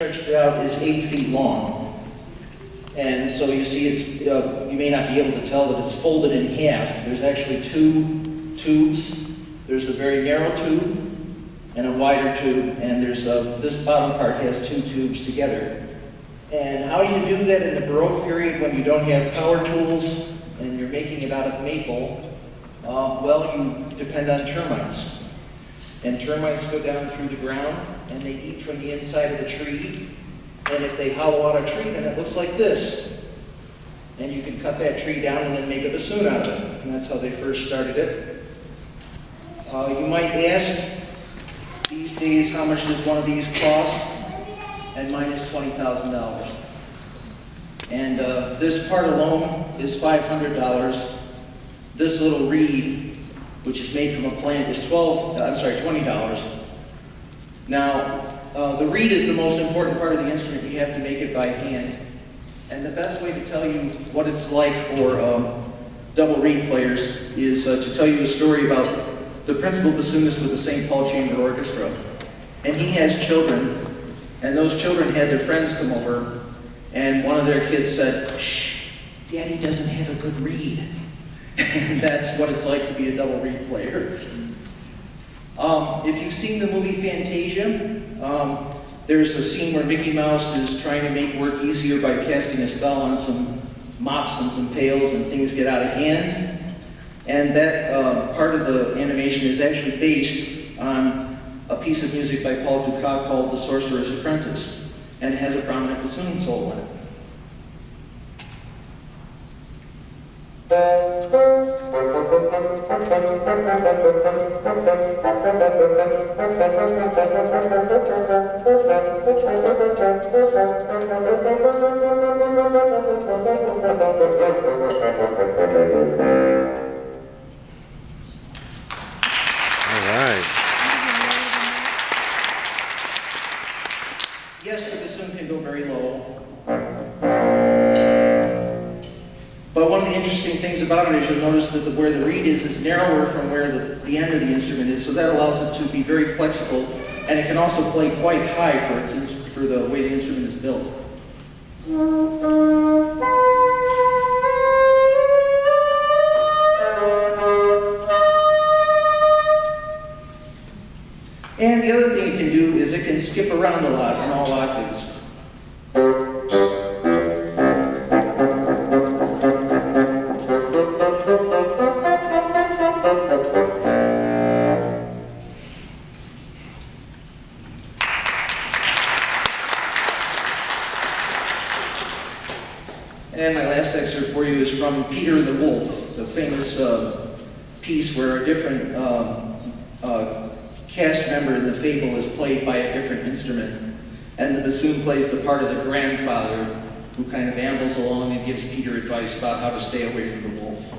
stretched out is 8 feet long. And so you see it's, you may not be able to tell that it's folded in half. There's actually two tubes. There's a very narrow tube and a wider tube, and there's this bottom part has two tubes together. And how do you do that in the Baroque period when you don't have power tools and you're making it out of maple? Well, you depend on termites. And termites go down through the ground and they eat from the inside of the tree. And if they hollow out a tree, then it looks like this. And you can cut that tree down and then make a bassoon out of it. And that's how they first started it. You might ask, these days, how much does one of these cost? And mine is $20,000. And this part alone is $500. This little reed, which is made from a plant, is $20. Now, the reed is the most important part of the instrument. You have to make it by hand. And the best way to tell you what it's like for double reed players is to tell you a story about the principal bassoonist with the St. Paul Chamber Orchestra. And he has children, and those children had their friends come over, and one of their kids said, "Shh, Daddy doesn't have a good reed." And that's what it's like to be a double reed player. If you've seen the movie Fantasia, there's a scene where Mickey Mouse is trying to make work easier by casting a spell on some mops and some pails, and things get out of hand. And that part of the animation is actually based on a piece of music by Paul Dukas called The Sorcerer's Apprentice, and it has a prominent bassoon solo in it. Yes, the bassoon can go very low. But one of the interesting things about it is you'll notice that where the reed is narrower from where the end of the instrument is, so that allows it to be very flexible, and it can also play quite high for the way the instrument is built. And the other thing it can do is it can skip around a lot in all octaves. And my last excerpt for you is from Peter and the Wolf, the famous piece where a different cast member in the fable is played by a different instrument. And the bassoon plays the part of the grandfather who kind of ambles along and gives Peter advice about how to stay away from the wolf.